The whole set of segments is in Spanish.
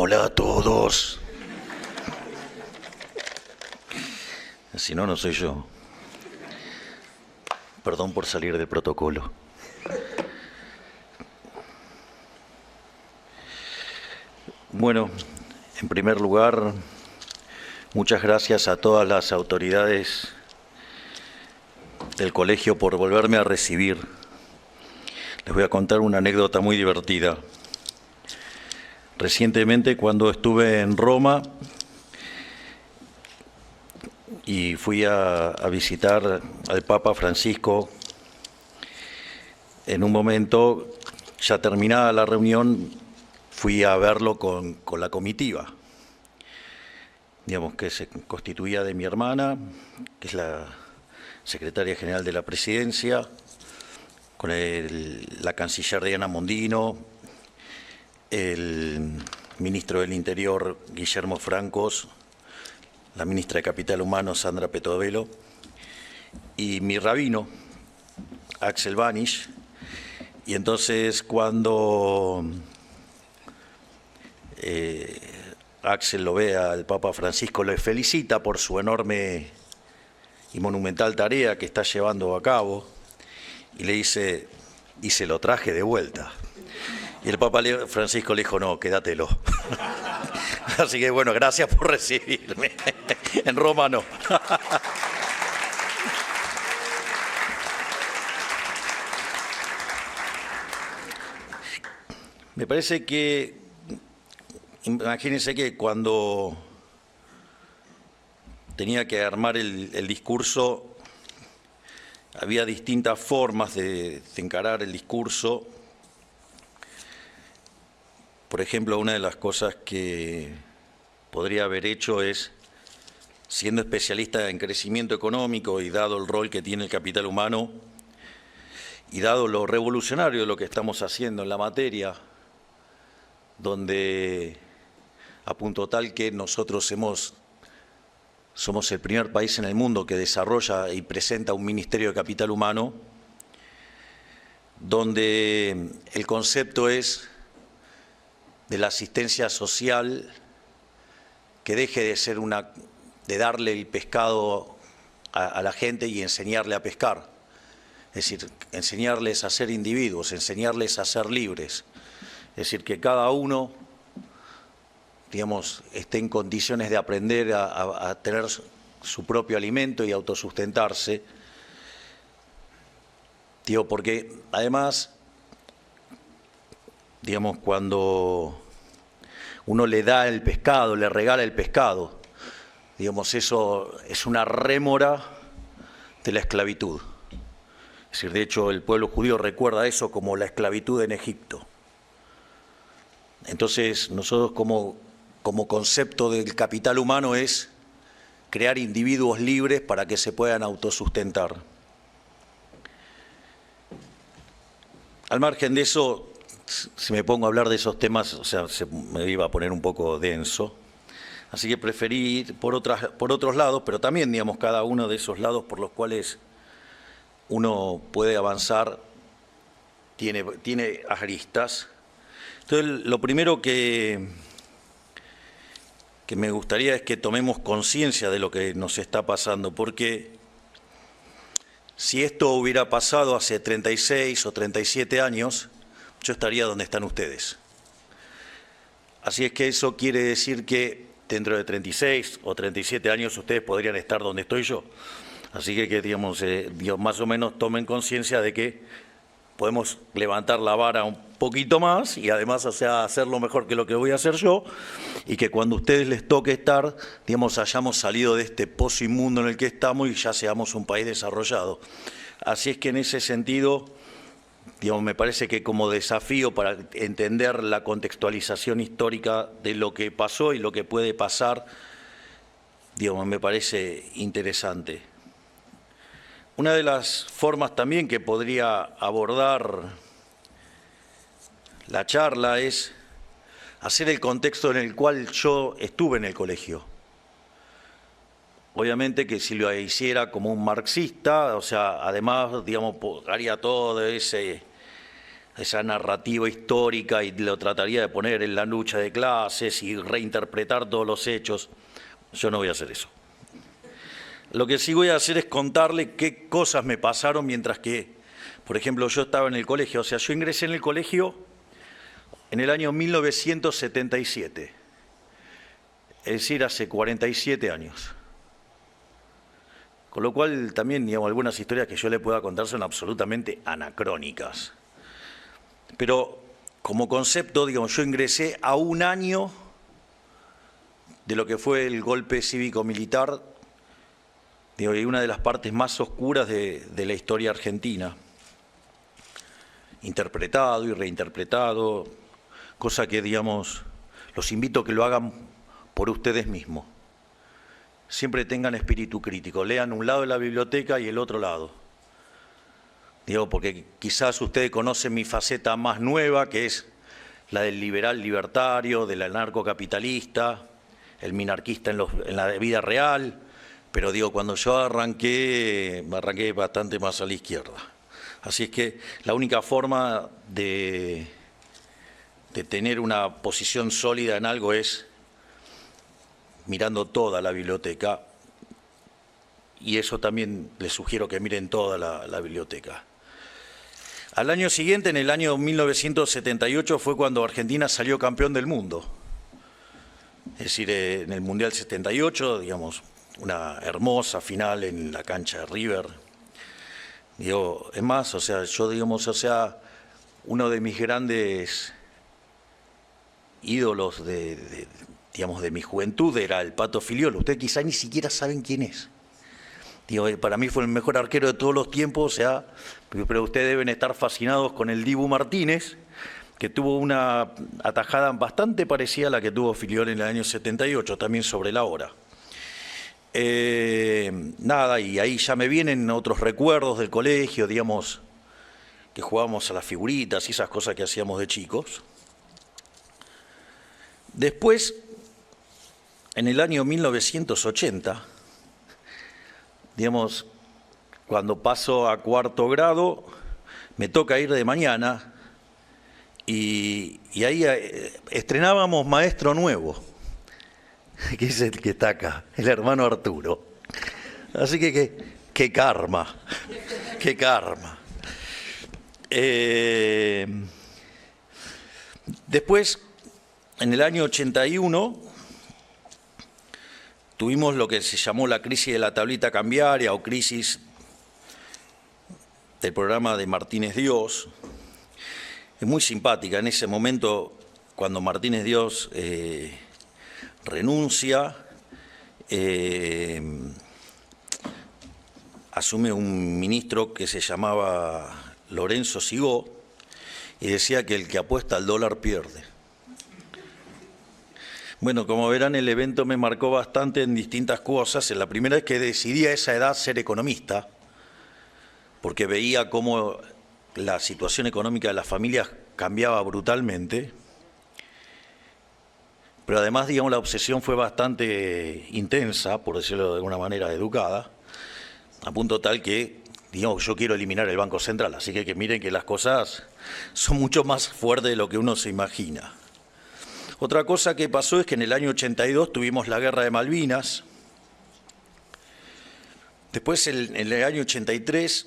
Hola a todos. Si no, no soy yo. Perdón por salir del protocolo. Bueno, en primer lugar, muchas gracias a todas las autoridades del colegio por volverme a recibir. Les voy a contar una anécdota muy divertida. Recientemente, cuando estuve en Roma y fui a visitar al Papa Francisco, en un momento, ya terminada la reunión, fui a verlo con la comitiva, digamos, que se constituía de mi hermana, que es la secretaria general de la presidencia, con la canciller Diana Mondino, el ministro del Interior Guillermo Francos, la ministra de Capital Humano Sandra Petovelo y mi rabino Axel Banish. Y entonces cuando Axel lo ve al Papa Francisco, le felicita por su enorme y monumental tarea que está llevando a cabo y le dice, y se lo traje de vuelta. Y el Papa Francisco le dijo, no, quédatelo. Así que bueno, gracias por recibirme. En Roma no. Me parece que, imagínense que cuando tenía que armar el discurso, había distintas formas de encarar el discurso. Por ejemplo, una de las cosas que podría haber hecho es, siendo especialista en crecimiento económico y dado el rol que tiene el capital humano y dado lo revolucionario de lo que estamos haciendo en la materia, donde a punto tal que nosotros somos el primer país en el mundo que desarrolla y presenta un Ministerio de Capital Humano, donde el concepto es de la asistencia social, que deje de ser de darle el pescado a la gente y enseñarle a pescar. Es decir, enseñarles a ser individuos, enseñarles a ser libres. Es decir, que cada uno, digamos, esté en condiciones de aprender a tener su propio alimento y autosustentarse. Digo, porque además, digamos, cuando uno le da el pescado, le regala el pescado, digamos, eso es una rémora de la esclavitud. Es decir, de hecho, el pueblo judío recuerda eso como la esclavitud en Egipto. Entonces, nosotros como concepto del capital humano es crear individuos libres para que se puedan autosustentar. Al margen de eso, si me pongo a hablar de esos temas, o sea, me iba a poner un poco denso. Así que preferí ir por otros lados, pero también, digamos, cada uno de esos lados por los cuales uno puede avanzar tiene aristas. Entonces, lo primero que me gustaría es que tomemos conciencia de lo que nos está pasando, porque si esto hubiera pasado hace 36 o 37 años, yo estaría donde están ustedes. Así es que eso quiere decir que dentro de 36 o 37 años ustedes podrían estar donde estoy yo. Así que digamos, más o menos tomen conciencia de que podemos levantar la vara un poquito más y además, o sea, hacerlo mejor que lo que voy a hacer yo, y que cuando a ustedes les toque estar, digamos, hayamos salido de este pozo inmundo en el que estamos y ya seamos un país desarrollado. Así es que en ese sentido, digamos, me parece que como desafío para entender la contextualización histórica de lo que pasó y lo que puede pasar, digamos, me parece interesante. Una de las formas también que podría abordar la charla es hacer el contexto en el cual yo estuve en el colegio. Obviamente que si lo hiciera como un marxista, o sea, además, digamos, haría todo ese esa narrativa histórica y lo trataría de poner en la lucha de clases y reinterpretar todos los hechos. Yo no voy a hacer eso. Lo que sí voy a hacer es contarle qué cosas me pasaron mientras que, por ejemplo, yo estaba en el colegio. O sea, yo ingresé en el colegio en el año 1977, es decir, hace 47 años. Con lo cual también, digamos, algunas historias que yo le pueda contar son absolutamente anacrónicas. Pero como concepto, digamos, yo ingresé a un año de lo que fue el golpe cívico-militar, digo, y una de las partes más oscuras de la historia argentina. Interpretado y reinterpretado, cosa que, digamos, los invito a que lo hagan por ustedes mismos. Siempre tengan espíritu crítico, lean un lado de la biblioteca y el otro lado. Digo, porque quizás ustedes conocen mi faceta más nueva, que es la del liberal libertario, del anarcocapitalista, el minarquista en la vida real, pero digo, cuando yo arranqué bastante más a la izquierda. Así es que la única forma de tener una posición sólida en algo es mirando toda la biblioteca, y eso también les sugiero que miren toda la biblioteca. Al año siguiente, en el año 1978, fue cuando Argentina salió campeón del mundo. Es decir, en el Mundial 78, digamos, una hermosa final en la cancha de River. Digo, es más, o sea, yo, digamos, o sea, uno de mis grandes ídolos digamos, de mi juventud era el Pato Filiolo. Ustedes quizá ni siquiera saben quién es. Digo, para mí fue el mejor arquero de todos los tiempos, o sea, pero ustedes deben estar fascinados con el Dibu Martínez, que tuvo una atajada bastante parecida a la que tuvo Filiolo en el año 78, también sobre la hora. Nada, y ahí ya me vienen otros recuerdos del colegio, digamos, que jugábamos a las figuritas y esas cosas que hacíamos de chicos. Después, en el año 1980, digamos, cuando paso a cuarto grado, me toca ir de mañana y ahí estrenábamos maestro nuevo, que es el que está acá, el hermano Arturo. Así que qué karma, qué karma. Después, en el año 81, tuvimos lo que se llamó la crisis de la tablita cambiaria o crisis del programa de Martínez Dios. Es muy simpática. En ese momento, cuando Martínez Dios renuncia, asume un ministro que se llamaba Lorenzo Sigó y decía que el que apuesta al dólar pierde. Bueno, como verán, el evento me marcó bastante en distintas cosas. La primera es que decidí a esa edad ser economista, porque veía cómo la situación económica de las familias cambiaba brutalmente. Pero además, digamos, la obsesión fue bastante intensa, por decirlo de alguna manera educada, a punto tal que, digamos, yo quiero eliminar el Banco Central. Así que miren que las cosas son mucho más fuertes de lo que uno se imagina. Otra cosa que pasó es que en el año 82 tuvimos la Guerra de Malvinas. Después, en el año 83,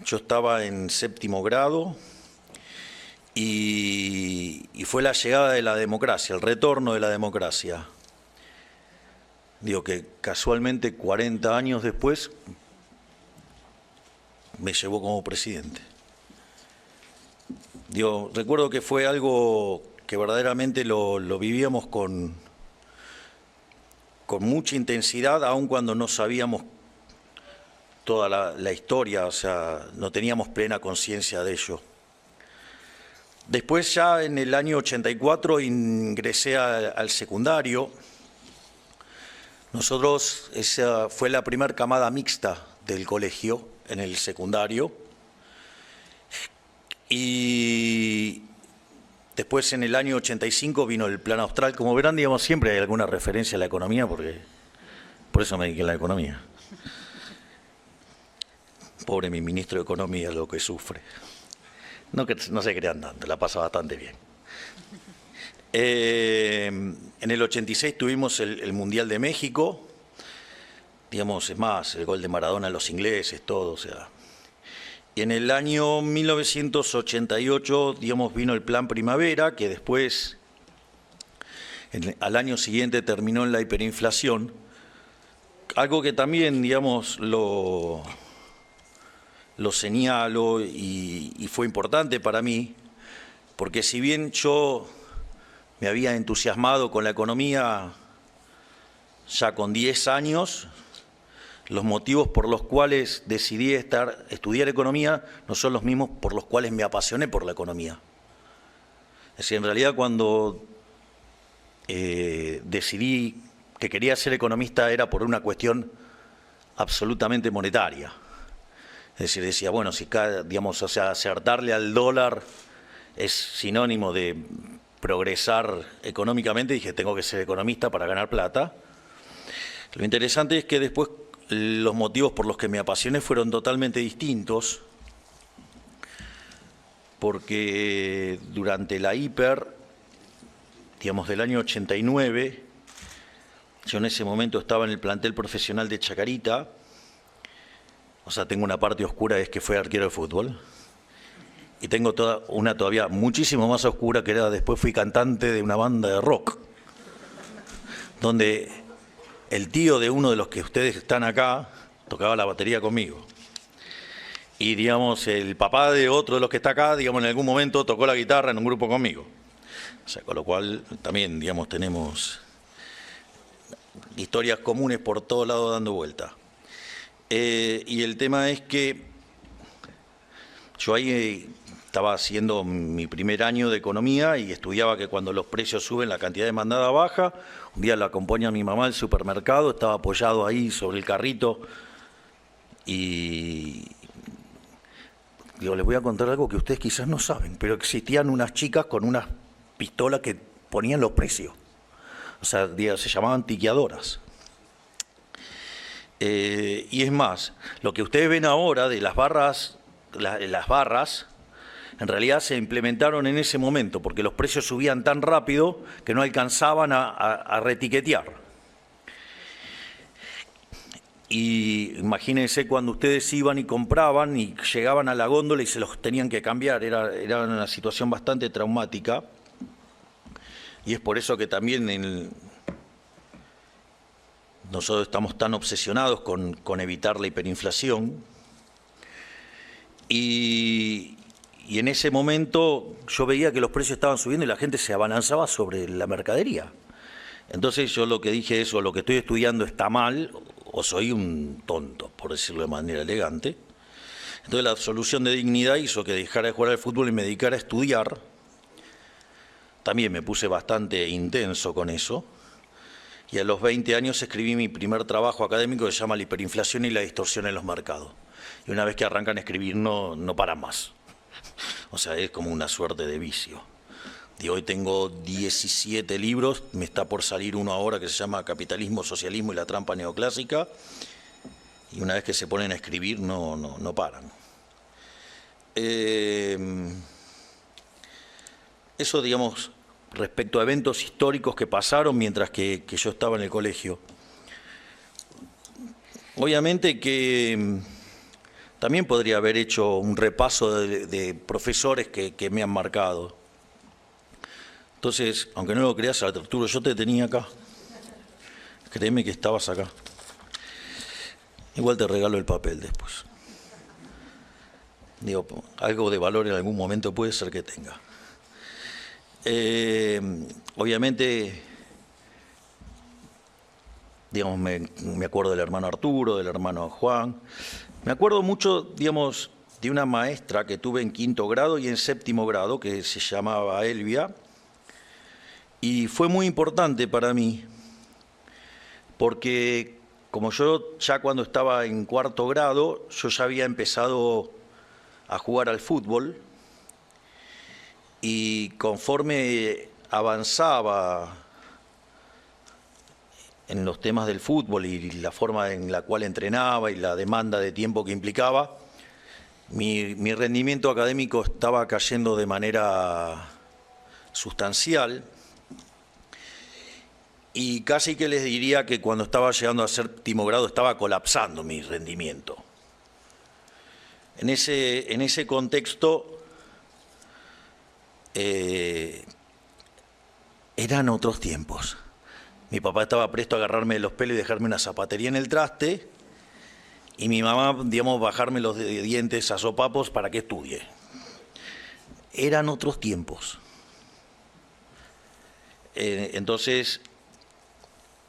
yo estaba en séptimo grado y fue la llegada de la democracia, el retorno de la democracia. Digo que casualmente 40 años después me llevó como presidente. Digo, recuerdo que fue algo que verdaderamente lo vivíamos con mucha intensidad, aun cuando no sabíamos toda la historia, o sea, no teníamos plena conciencia de ello. Después, ya en el año 84, ingresé al secundario. Nosotros, esa fue la primera camada mixta del colegio en el secundario. Y después, en el año 85, vino el Plan Austral. Como verán, digamos, siempre hay alguna referencia a la economía, porque por eso me dediqué a la economía. Pobre mi ministro de Economía, lo que sufre. No se crean tanto, la pasa bastante bien. En el 86 tuvimos el Mundial de México, digamos, es más, el gol de Maradona a los ingleses, todo, o sea. Y en el año 1988, digamos, vino el Plan Primavera, que después, al año siguiente, terminó en la hiperinflación. Algo que también, digamos, lo señalo y fue importante para mí, porque si bien yo me había entusiasmado con la economía ya con 10 años, los motivos por los cuales decidí estudiar economía no son los mismos por los cuales me apasioné por la economía. Es decir, en realidad cuando decidí que quería ser economista era por una cuestión absolutamente monetaria. Es decir, decía, bueno, si digamos, o sea, acertarle al dólar es sinónimo de progresar económicamente, dije, tengo que ser economista para ganar plata. Lo interesante es que después los motivos por los que me apasioné fueron totalmente distintos, porque durante la hiper, digamos, del año 89, yo en ese momento estaba en el plantel profesional de Chacarita, o sea, tengo una parte oscura, es que fue arquero de fútbol, y tengo una todavía muchísimo más oscura, que era después fui cantante de una banda de rock, donde el tío de uno de los que ustedes están acá tocaba la batería conmigo. Y, digamos, el papá de otro de los que está acá, digamos, en algún momento tocó la guitarra en un grupo conmigo. O sea, con lo cual también, digamos, tenemos historias comunes por todos lados dando vuelta. Y el tema es que yo ahí estaba haciendo mi primer año de economía y estudiaba que cuando los precios suben la cantidad demandada baja. Un día la acompaña a mi mamá al supermercado, estaba apoyado ahí sobre el carrito y digo, les voy a contar algo que ustedes quizás no saben, pero existían unas chicas con unas pistolas que ponían los precios. O sea, se llamaban tiqueadoras. Y es más, lo que ustedes ven ahora de las barras, en realidad se implementaron en ese momento, porque los precios subían tan rápido que no alcanzaban a retiquetear. Y imagínense cuando ustedes iban y compraban y llegaban a la góndola y se los tenían que cambiar, era una situación bastante traumática. Y es por eso que también nosotros estamos tan obsesionados con evitar la hiperinflación. Y en ese momento yo veía que los precios estaban subiendo y la gente se abalanzaba sobre la mercadería. Entonces yo lo que dije es, o lo que estoy estudiando está mal, o soy un tonto, por decirlo de manera elegante. Entonces la solución de dignidad hizo que dejara de jugar al fútbol y me dedicara a estudiar. También me puse bastante intenso con eso. Y a los 20 años escribí mi primer trabajo académico que se llama La hiperinflación y la distorsión en los mercados. Y una vez que arrancan a escribir no paran más. O sea, es como una suerte de vicio. Y hoy tengo 17 libros, me está por salir uno ahora que se llama Capitalismo, Socialismo y la trampa neoclásica. Y una vez que se ponen a escribir no paran. Eso, digamos, respecto a eventos históricos que pasaron mientras que yo estaba en el colegio. Obviamente que también podría haber hecho un repaso de profesores que me han marcado. Entonces, aunque no lo creas, Arturo, yo te tenía acá. Créeme que estabas acá. Igual te regalo el papel después. Digo, algo de valor en algún momento puede ser que tenga. Obviamente, digamos, me acuerdo del hermano Arturo, del hermano Juan. Me acuerdo mucho, digamos, de una maestra que tuve en 5º grado y en 7º grado, que se llamaba Elvia, y fue muy importante para mí, porque como yo ya cuando estaba en 4º grado, yo ya había empezado a jugar al fútbol, y conforme avanzaba en los temas del fútbol y la forma en la cual entrenaba y la demanda de tiempo que implicaba, Mi rendimiento académico estaba cayendo de manera sustancial y casi que les diría que cuando estaba llegando a séptimo grado estaba colapsando mi rendimiento. En ese contexto eran otros tiempos. Mi papá estaba presto a agarrarme de los pelos y dejarme una zapatería en el traste, y mi mamá, digamos, bajarme los dientes a sopapos para que estudie. Eran otros tiempos. Entonces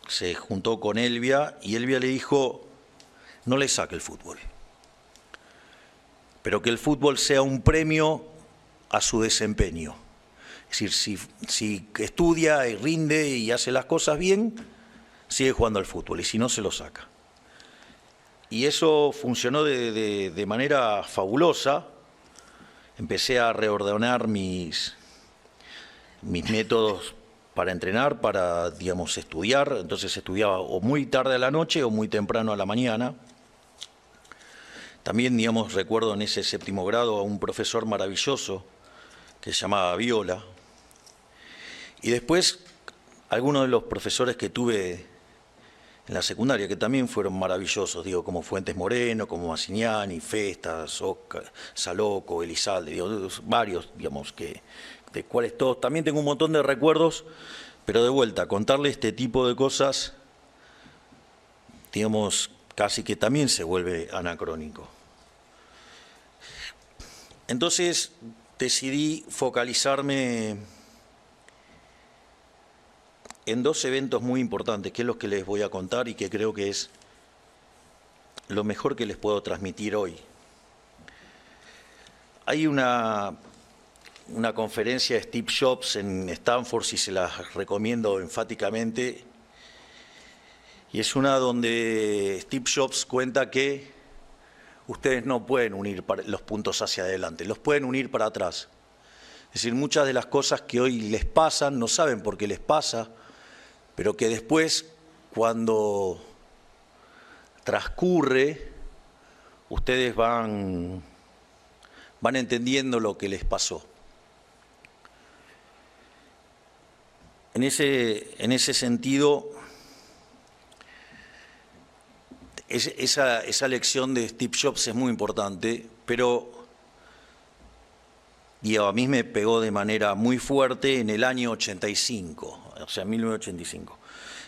se juntó con Elvia y Elvia le dijo: no le saque el fútbol, pero que el fútbol sea un premio a su desempeño. Es decir, si estudia y rinde y hace las cosas bien, sigue jugando al fútbol, y si no, se lo saca. Y eso funcionó de manera fabulosa. Empecé a reordenar mis métodos para entrenar, para, digamos, estudiar. Entonces estudiaba o muy tarde a la noche o muy temprano a la mañana. También, digamos, recuerdo en ese séptimo grado a un profesor maravilloso que se llamaba Viola. Y después, algunos de los profesores que tuve en la secundaria, que también fueron maravillosos, digo, como Fuentes Moreno, como Massignani, Festas, Saloco, Elizalde, digo, varios, digamos, de cuales todos. También tengo un montón de recuerdos, pero de vuelta, contarle este tipo de cosas, digamos, casi que también se vuelve anacrónico. Entonces decidí focalizarme en dos eventos muy importantes, que es los que les voy a contar y que creo que es lo mejor que les puedo transmitir hoy. Hay una conferencia de Steve Jobs en Stanford, si se las recomiendo enfáticamente, y es una donde Steve Jobs cuenta que ustedes no pueden unir los puntos hacia adelante, los pueden unir para atrás. Es decir, muchas de las cosas que hoy les pasan, no saben por qué les pasa, pero que después, cuando transcurre, ustedes van entendiendo lo que les pasó. En ese sentido, esa lección de Steve Jobs es muy importante, pero a mí me pegó de manera muy fuerte en el año 85, o sea, 1985.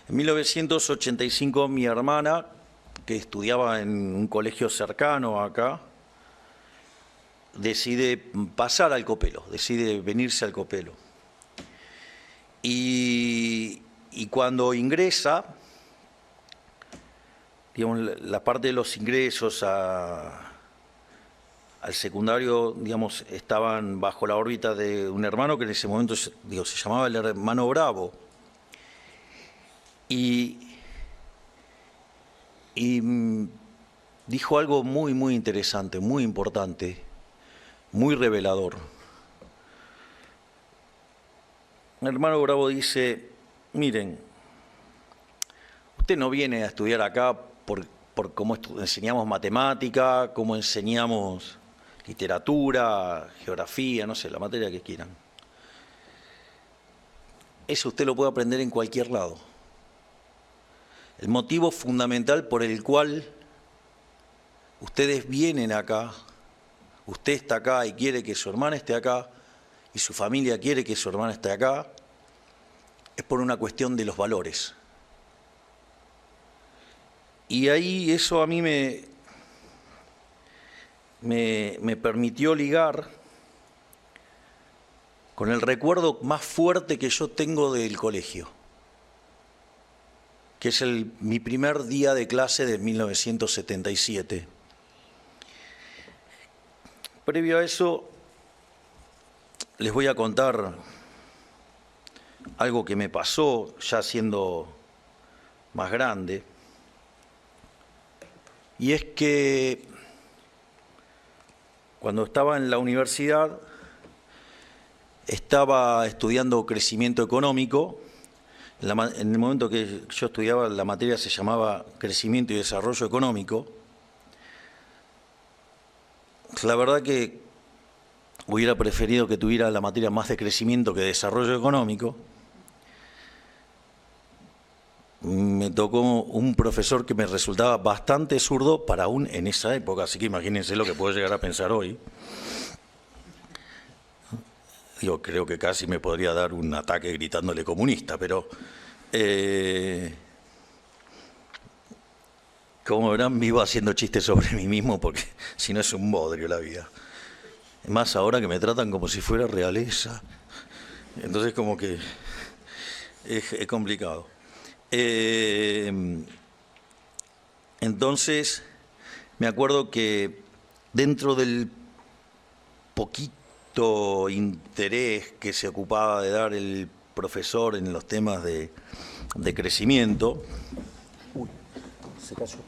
En 1985 mi hermana, que estudiaba en un colegio cercano acá, decide pasar al Copelo, decide venirse al Copelo. Y cuando ingresa, digamos, la parte de los ingresos al secundario, digamos, estaban bajo la órbita de un hermano que en ese momento, digo, se llamaba el hermano Bravo. Y dijo algo muy, muy interesante, muy importante, muy revelador. El hermano Bravo dice: miren, usted no viene a estudiar acá por cómo enseñamos matemática, cómo enseñamos literatura, geografía, no sé, la materia que quieran. Eso usted lo puede aprender en cualquier lado. El motivo fundamental por el cual ustedes vienen acá, usted está acá y quiere que su hermana esté acá, y su familia quiere que su hermana esté acá, es por una cuestión de los valores. Y ahí eso a mí me permitió ligar con el recuerdo más fuerte que yo tengo del colegio, que es mi primer día de clase de 1977. Previo a eso, les voy a contar algo que me pasó ya siendo más grande, y es que cuando estaba en la universidad estaba estudiando crecimiento económico. En el momento que yo estudiaba, la materia se llamaba Crecimiento y Desarrollo Económico. la verdad que hubiera preferido que tuviera la materia más de crecimiento que de desarrollo económico. Me tocó un profesor que me resultaba bastante zurdo para aún en esa época, así que imagínense lo que puedo llegar a pensar hoy. Yo creo que casi me podría dar un ataque gritándole comunista, pero como verán, vivo haciendo chistes sobre mí mismo porque si no es un bodrio la vida. Más ahora que me tratan como si fuera realeza. Entonces como que es complicado. Entonces, me acuerdo que dentro del poquito interés que se ocupaba de dar el profesor en los temas de crecimiento... Uy, se cayó.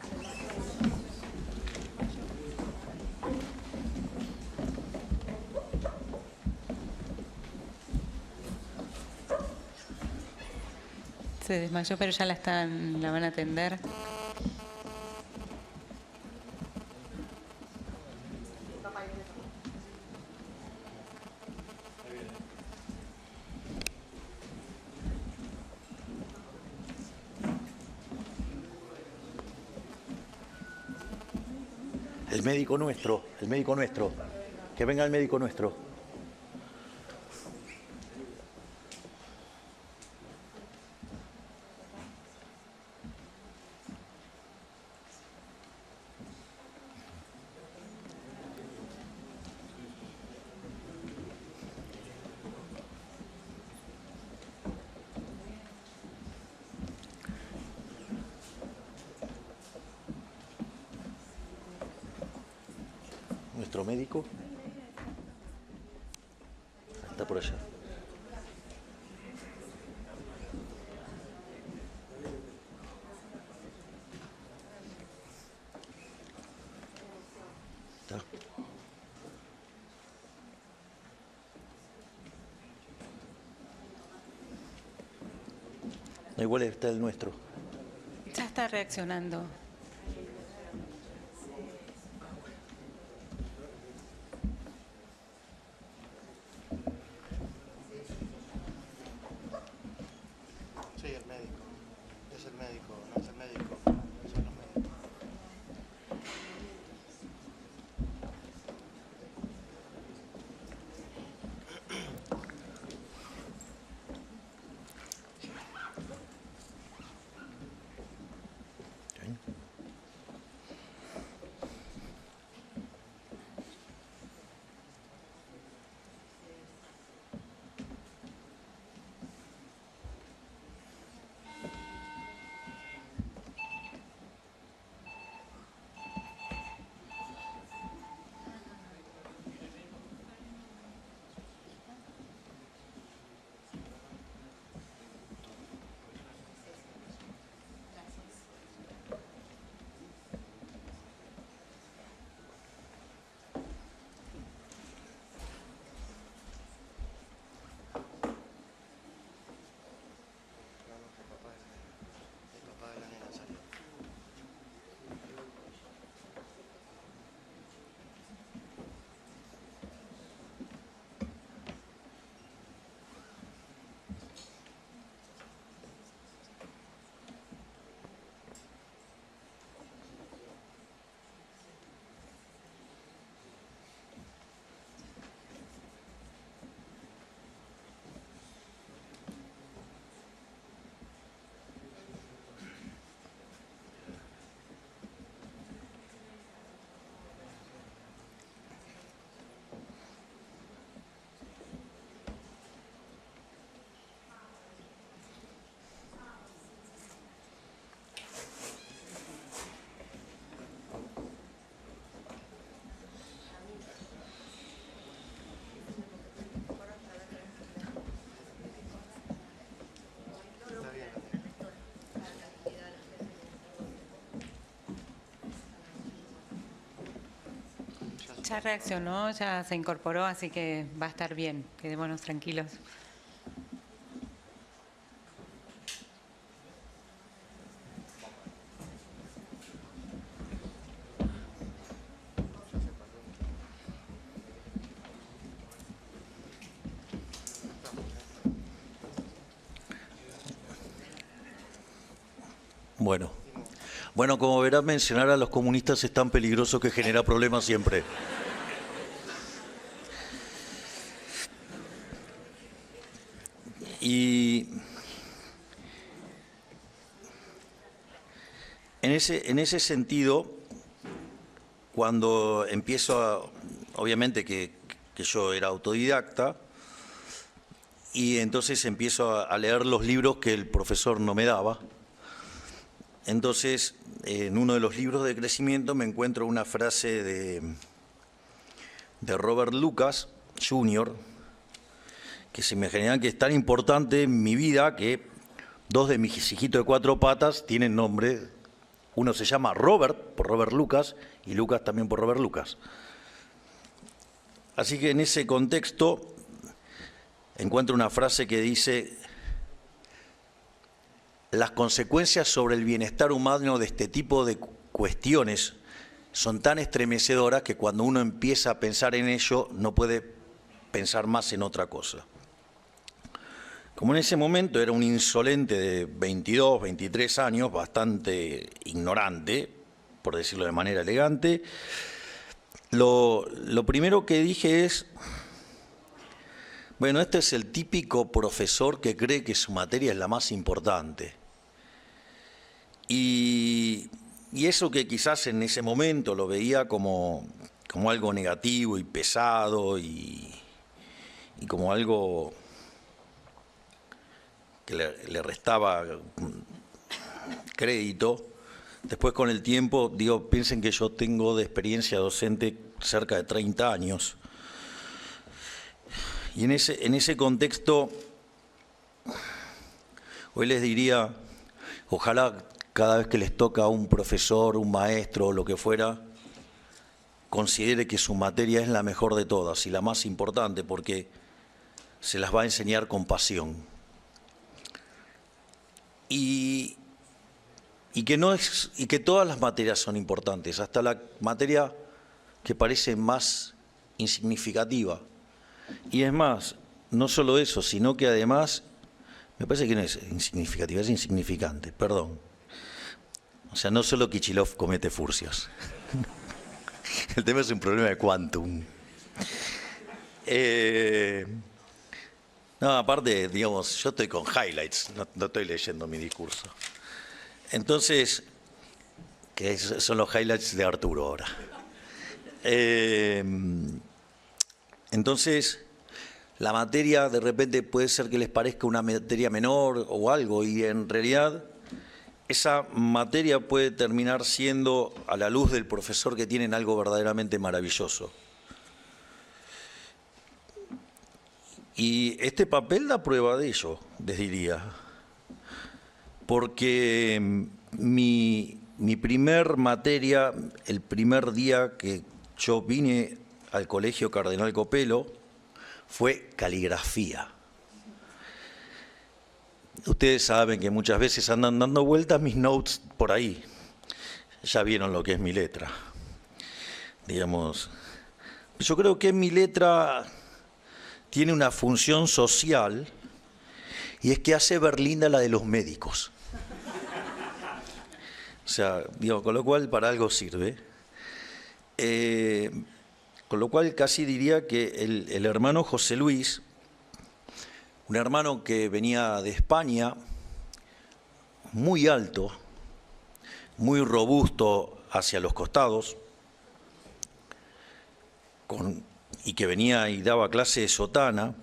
Se desmayó, pero ya la van a atender. El médico nuestro, que venga el médico nuestro. Nuestro médico está por allá. Está. Igual está el nuestro. Ya está reaccionando. Sí, el médico. Es el médico, no es el médico. Son los médicos. El papá de la nena salió. Está bien la nena. Ya reaccionó, ya se incorporó, así que va a estar bien. Quedémonos tranquilos. Bueno, como verás, mencionar a los comunistas es tan peligroso que genera problemas siempre. Y en ese sentido, cuando obviamente que yo era autodidacta, y entonces empiezo a leer los libros que el profesor no me daba. Entonces, en uno de los libros de crecimiento me encuentro una frase de Robert Lucas, Jr., que se me genera que es tan importante en mi vida que dos de mis hijitos de 4 patas tienen nombre. Uno se llama Robert, por Robert Lucas, y Lucas también por Robert Lucas. Así que en ese contexto encuentro una frase que dice: las consecuencias sobre el bienestar humano de este tipo de cuestiones son tan estremecedoras que cuando uno empieza a pensar en ello no puede pensar más en otra cosa. Como en ese momento era un insolente de 22, 23 años, bastante ignorante, por decirlo de manera elegante, lo primero que dije es: bueno, este es el típico profesor que cree que su materia es la más importante. Y eso que quizás en ese momento lo veía como algo negativo y pesado y como algo que le restaba crédito, después con el tiempo, piensen que yo tengo de experiencia docente cerca de 30 años. Y en ese contexto, hoy les diría, ojalá cada vez que les toca a un profesor, un maestro o lo que fuera, considere que su materia es la mejor de todas y la más importante, porque se las va a enseñar con pasión. Y que todas las materias son importantes, hasta la materia que parece más insignificativa. Y es más, no solo eso, sino que además, me parece que no es insignificativa, es insignificante, perdón. O sea, no solo Kicillof comete furcias. El tema es un problema de quantum. No, aparte, yo estoy con highlights, no estoy leyendo mi discurso. Entonces, que son los highlights de Arturo ahora. Entonces, la materia de repente puede ser que les parezca una materia menor o algo, y en realidad esa materia puede terminar siendo, a la luz del profesor que tienen, algo verdaderamente maravilloso. Y este papel da prueba de ello, les diría, porque mi primer materia, el primer día que yo vine al Colegio Cardenal Copelo, fue caligrafía. Ustedes saben que muchas veces andan dando vueltas mis notes por ahí. Ya vieron lo que es mi letra. Yo creo que mi letra tiene una función social, y es que hace ver linda la de los médicos. O sea, con lo cual para algo sirve. Con lo cual casi diría que el hermano José Luis, un hermano que venía de España, muy alto, muy robusto hacia los costados, y que venía y daba clase de sotana,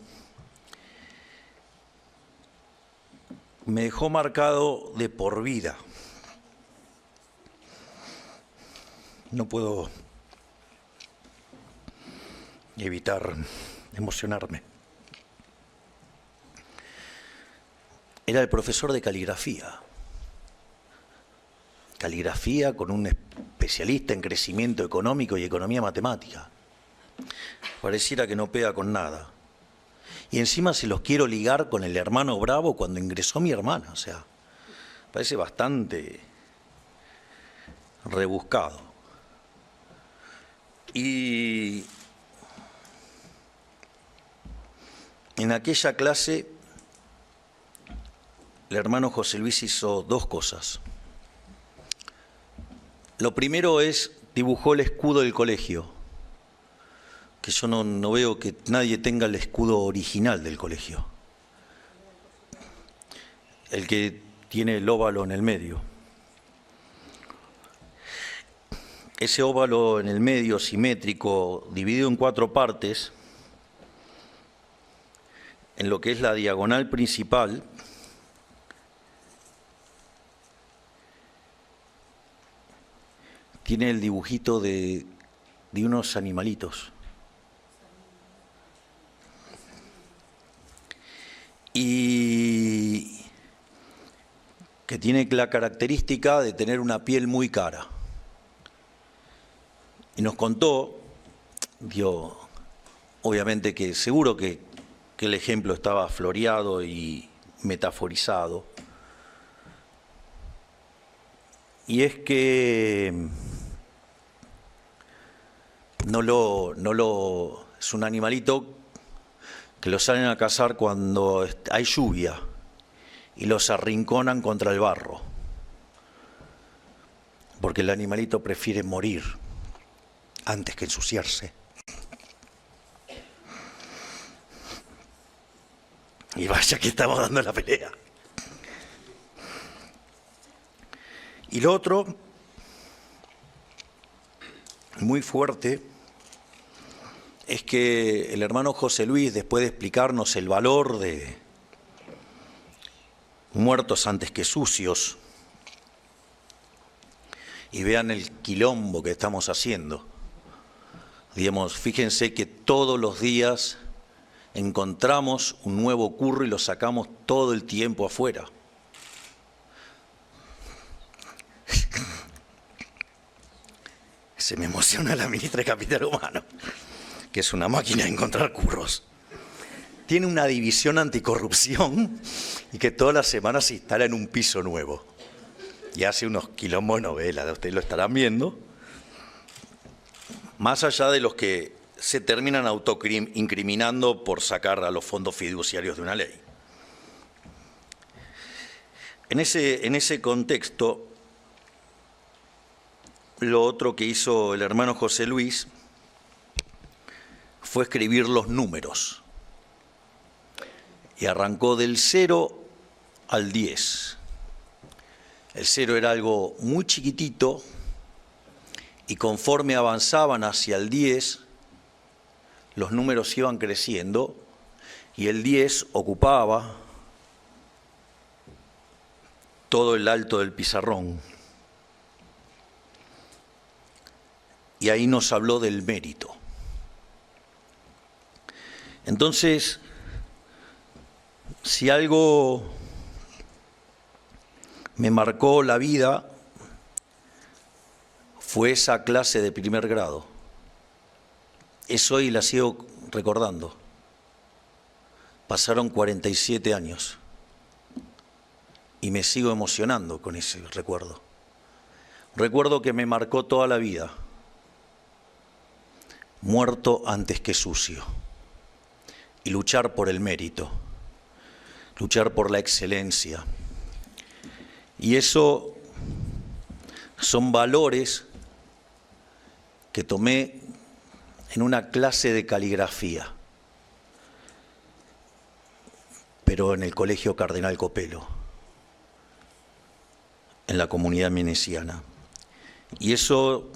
me dejó marcado de por vida. No puedo evitar emocionarme. Era el profesor de caligrafía. Caligrafía con un especialista en crecimiento económico y economía matemática. Pareciera que no pega con nada. Y encima se los quiero ligar con el hermano Bravo cuando ingresó mi hermana. O sea, parece bastante rebuscado. Y en aquella clase, el hermano José Luis hizo dos cosas. Lo primero es, dibujó el escudo del colegio, que yo no veo que nadie tenga el escudo original del colegio. El que tiene el óvalo en el medio. Ese óvalo en el medio, simétrico, dividido en 4 partes, en lo que es la diagonal principal, tiene el dibujito de unos animalitos. Y que tiene la característica de tener una piel muy cara. Y nos contó, obviamente que seguro que el ejemplo estaba floreado y metaforizado. Y es que es un animalito que lo salen a cazar cuando hay lluvia y los arrinconan contra el barro, porque el animalito prefiere morir antes que ensuciarse. Y vaya que estamos dando la pelea. Y lo otro, muy fuerte, es que el hermano José Luis, después de explicarnos el valor de muertos antes que sucios, y vean el quilombo que estamos haciendo, digamos, fíjense que todos los días encontramos un nuevo curro y lo sacamos todo el tiempo afuera. Se me emociona la ministra de Capital Humano, que es una máquina de encontrar curros. Tiene una división anticorrupción y que todas las semanas se instala en un piso nuevo. Y hace unos quilombos de novela, ustedes lo estarán viendo. Más allá de los que se terminan autoincriminando por sacar a los fondos fiduciarios de una ley. En ese contexto, lo otro que hizo el hermano José Luis fue escribir los números. Y arrancó del 0 al 10. El 0 era algo muy chiquitito y conforme avanzaban hacia el 10, los números iban creciendo y el 10 ocupaba todo el alto del pizarrón. Y ahí nos habló del mérito. Entonces, si algo me marcó la vida, fue esa clase de primer grado. Eso y la sigo recordando. Pasaron 47 años y me sigo emocionando con ese recuerdo. Recuerdo que me marcó toda la vida. Muerto antes que sucio. Y luchar por el mérito. Luchar por la excelencia. Y eso son valores que tomé en una clase de caligrafía, pero en el Colegio Cardenal Copelo, en la comunidad menesiana. Y eso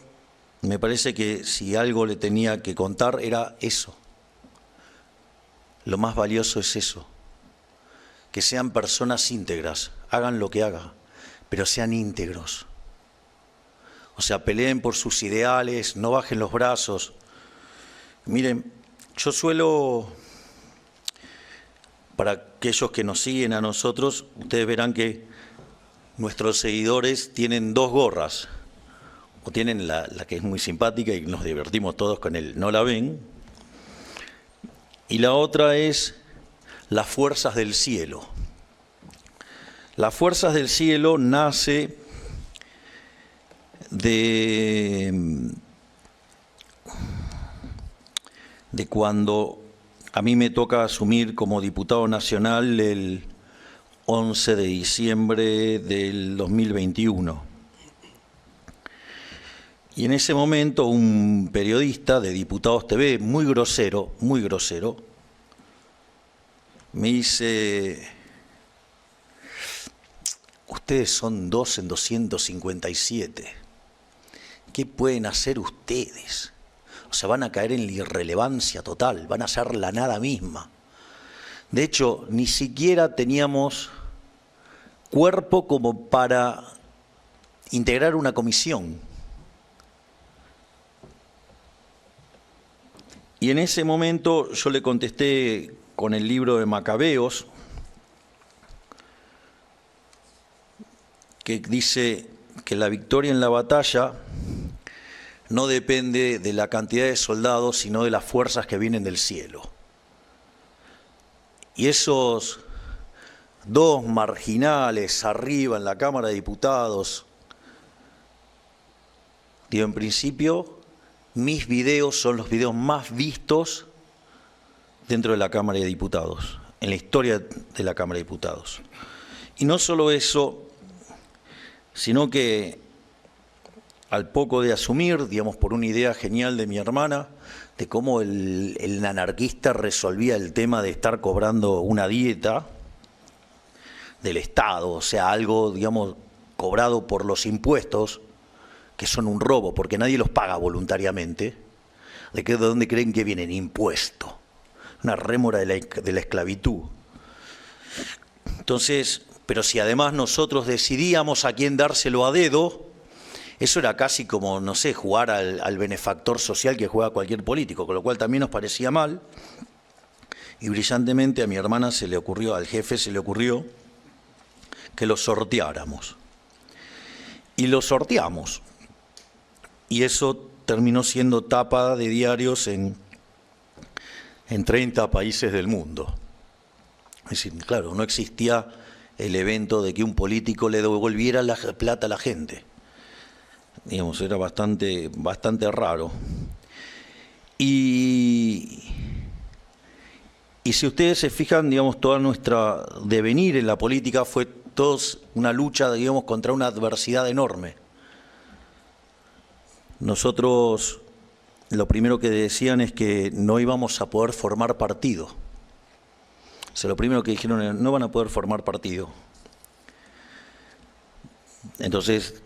me parece que si algo le tenía que contar era eso. Lo más valioso es eso, que sean personas íntegras, hagan lo que hagan, pero sean íntegros. O sea, peleen por sus ideales, no bajen los brazos. Miren, yo suelo, para aquellos que nos siguen a nosotros, ustedes verán que nuestros seguidores tienen 2 gorras. O tienen la que es muy simpática y nos divertimos todos con él, no la ven. Y la otra es las fuerzas del cielo. Las fuerzas del cielo nace de cuando a mí me toca asumir como diputado nacional el 11 de diciembre del 2021. Y en ese momento un periodista de Diputados TV, muy grosero, me dice: ustedes son 2 en 257. ¿Qué pueden hacer ustedes? O sea, van a caer en la irrelevancia total, van a ser la nada misma. De hecho, ni siquiera teníamos cuerpo como para integrar una comisión. Y en ese momento yo le contesté con el libro de Macabeos, que dice que la victoria en la batalla no depende de la cantidad de soldados, sino de las fuerzas que vienen del cielo. Y esos dos marginales arriba en la Cámara de Diputados, digo, en principio, mis videos son los videos más vistos dentro de la Cámara de Diputados, en la historia de la Cámara de Diputados. Y no solo eso, sino que al poco de asumir, digamos, por una idea genial de mi hermana, de cómo el anarquista resolvía el tema de estar cobrando una dieta del Estado, o sea, algo, digamos, cobrado por los impuestos, que son un robo, porque nadie los paga voluntariamente. ¿De dónde creen que vienen? Impuesto. Una rémora de la esclavitud. Entonces, pero si además nosotros decidíamos a quién dárselo a dedo, eso era casi como, no sé, jugar al benefactor social que juega cualquier político, con lo cual también nos parecía mal. Y brillantemente a mi hermana se le ocurrió, al jefe se le ocurrió, que lo sorteáramos. Y lo sorteamos. Y eso terminó siendo tapa de diarios en 30 países del mundo. Es decir, claro, no existía el evento de que un político le devolviera la plata a la gente. Digamos, era bastante raro. Y si ustedes se fijan, digamos, toda nuestra devenir en la política fue todos una lucha, digamos, contra una adversidad enorme. Nosotros lo primero que decían es que no íbamos a poder formar partido. O sea, lo primero que dijeron es: no van a poder formar partido. Entonces,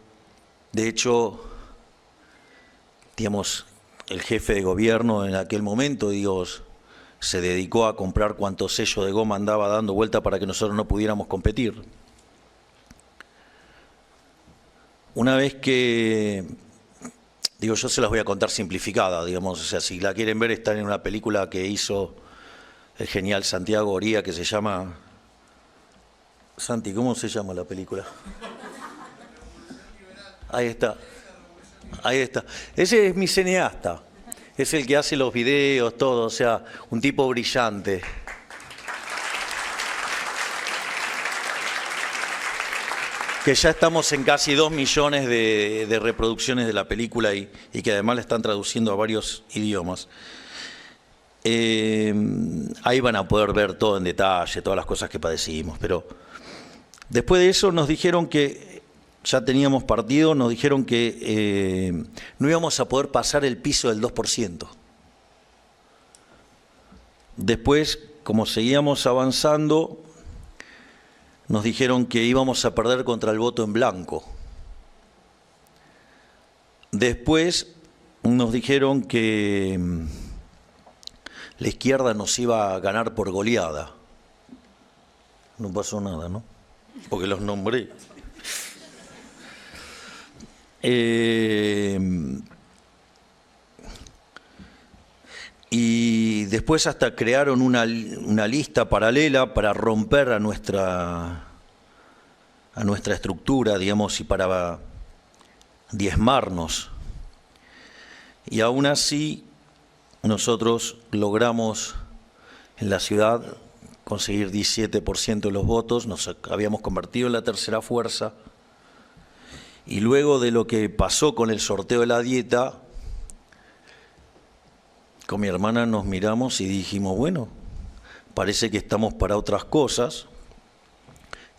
de hecho, digamos, el jefe de gobierno en aquel momento, digamos, se dedicó a comprar cuantos sellos de goma andaba dando vuelta para que nosotros no pudiéramos competir. Una vez que, digo, yo se las voy a contar simplificada, digamos, o sea, si la quieren ver, están en una película que hizo el genial Santiago Oría, que se llama... Santi, ¿cómo se llama la película? Ahí está. Ahí está. Ese es mi cineasta. Es el que hace los videos, todo, o sea, un tipo brillante. Que ya estamos en casi 2 millones de reproducciones de la película y que además la están traduciendo a varios idiomas. Ahí van a poder ver todo en detalle, todas las cosas que padecimos, pero después de eso nos dijeron que ya teníamos partido, nos dijeron que no íbamos a poder pasar el piso del 2%. Después, como seguíamos avanzando, nos dijeron que íbamos a perder contra el voto en blanco. Después nos dijeron que la izquierda nos iba a ganar por goleada. No pasó nada, ¿no? Porque los nombré. Y después hasta crearon una lista paralela para romper a nuestra estructura, digamos, y para diezmarnos. Y aún así nosotros logramos en la ciudad conseguir 17% de los votos, nos habíamos convertido en la tercera fuerza. Y luego de lo que pasó con el sorteo de la dieta, con mi hermana nos miramos y dijimos, bueno, parece que estamos para otras cosas.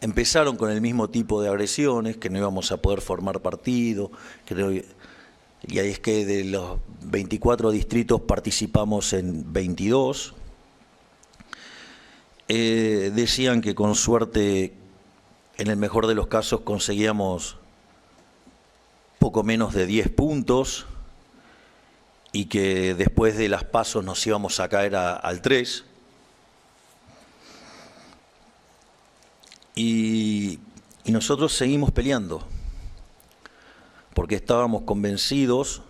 Empezaron con el mismo tipo de agresiones, que no íbamos a poder formar partido, y ahí es que de los 24 distritos participamos en 22. Decían que con suerte, en el mejor de los casos, conseguíamos poco menos de 10 puntos y que después de las PASO nos íbamos a caer al 3. Y nosotros seguimos peleando, porque estábamos convencidos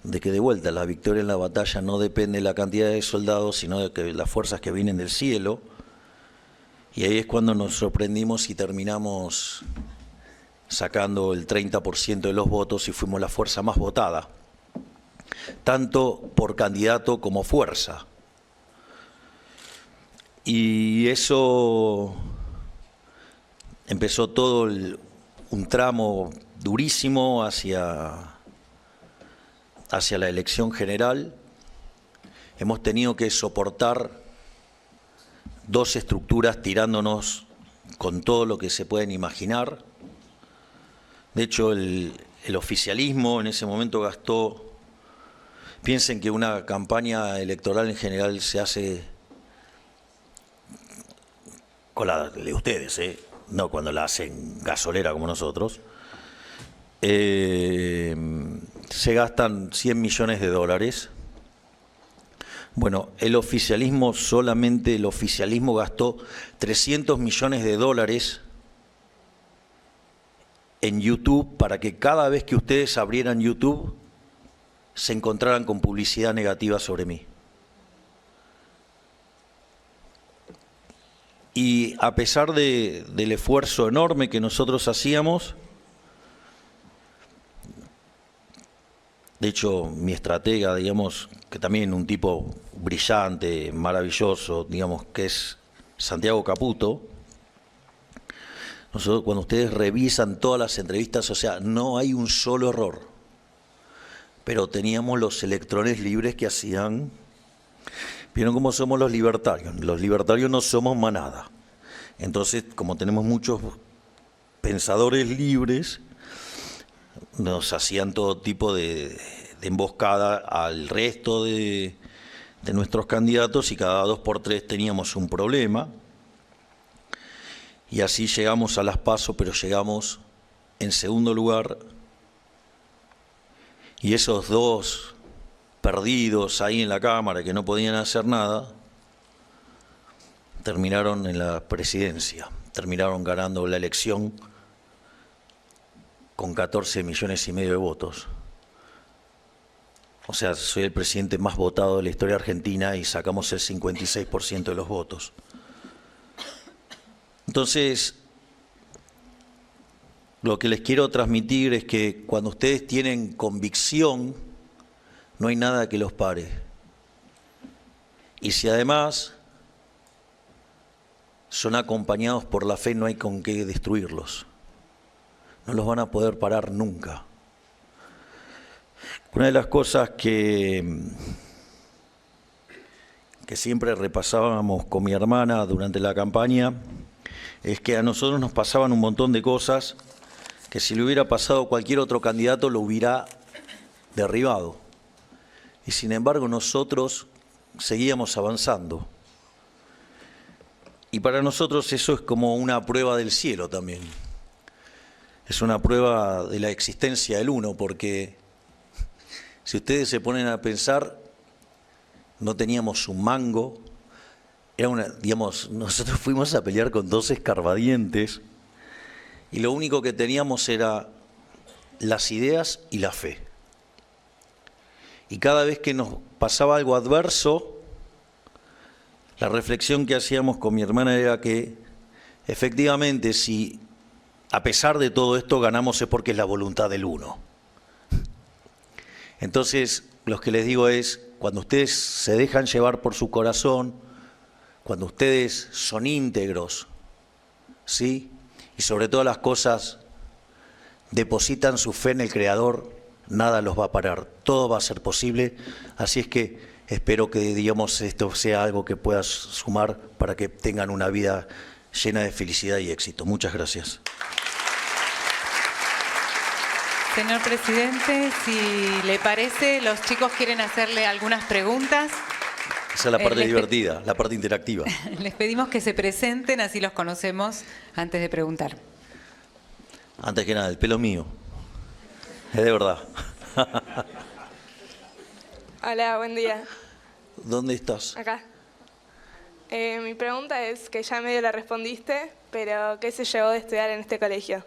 de que de vuelta la victoria en la batalla no depende de la cantidad de soldados, sino de que las fuerzas que vienen del cielo. Y ahí es cuando nos sorprendimos y terminamos sacando el 30% de los votos y fuimos la fuerza más votada, tanto por candidato como fuerza. Y eso empezó todo un tramo durísimo hacia la elección general. Hemos tenido que soportar dos estructuras tirándonos con todo lo que se pueden imaginar. De hecho, el oficialismo en ese momento gastó, piensen que una campaña electoral en general se hace con la de ustedes, no cuando la hacen gasolera como nosotros. Se gastan 100 millones de dólares. Bueno, el oficialismo, solamente el oficialismo gastó 300 millones de dólares en YouTube para que cada vez que ustedes abrieran YouTube se encontraran con publicidad negativa sobre mí. Y a pesar del esfuerzo enorme que nosotros hacíamos, de hecho mi estratega, digamos, que también un tipo brillante, maravilloso, digamos, que es Santiago Caputo, nosotros, cuando ustedes revisan todas las entrevistas, o sea, no hay un solo error, pero teníamos los electrones libres que hacían. ¿Vieron cómo somos los libertarios? Los libertarios no somos manada. Entonces, como tenemos muchos pensadores libres, nos hacían todo tipo de emboscada al resto de nuestros candidatos y cada 2 por 3 teníamos un problema. Y así llegamos a las PASO, pero llegamos en segundo lugar. Y esos dos perdidos ahí en la Cámara que no podían hacer nada, terminaron en la presidencia, terminaron ganando la elección con 14,5 millones de votos. O sea, soy el presidente más votado de la historia argentina y sacamos el 56% de los votos. Entonces, lo que les quiero transmitir es que cuando ustedes tienen convicción, no hay nada que los pare. Y si además son acompañados por la fe, no hay con qué destruirlos. No los van a poder parar nunca. Una de las cosas que siempre repasábamos con mi hermana durante la campaña es que a nosotros nos pasaban un montón de cosas que si le hubiera pasado a cualquier otro candidato lo hubiera derribado. Y sin embargo nosotros seguíamos avanzando. Y para nosotros eso es como una prueba del cielo también. Es una prueba de la existencia del uno, porque si ustedes se ponen a pensar, no teníamos un mango. Digamos, nosotros fuimos a pelear con 2 escarbadientes y lo único que teníamos era las ideas y la fe. Y cada vez que nos pasaba algo adverso, la reflexión que hacíamos con mi hermana era que efectivamente si a pesar de todo esto ganamos es porque es la voluntad del uno. Entonces, lo que les digo es, cuando ustedes se dejan llevar por su corazón, cuando ustedes son íntegros, ¿sí? Y sobre todas las cosas depositan su fe en el Creador, nada los va a parar, todo va a ser posible. Así es que espero que, digamos, esto sea algo que pueda sumar para que tengan una vida llena de felicidad y éxito. Muchas gracias. Señor presidente, si le parece, los chicos quieren hacerle algunas preguntas. Esa es la parte les pe- divertida, la parte interactiva. Les pedimos que se presenten, así los conocemos antes de preguntar. Antes que nada, el pelo mío. Es de verdad. Hola, buen día. ¿Dónde estás? Acá. Mi pregunta es, que ya medio la respondiste, pero ¿qué se llevó de estudiar en este colegio?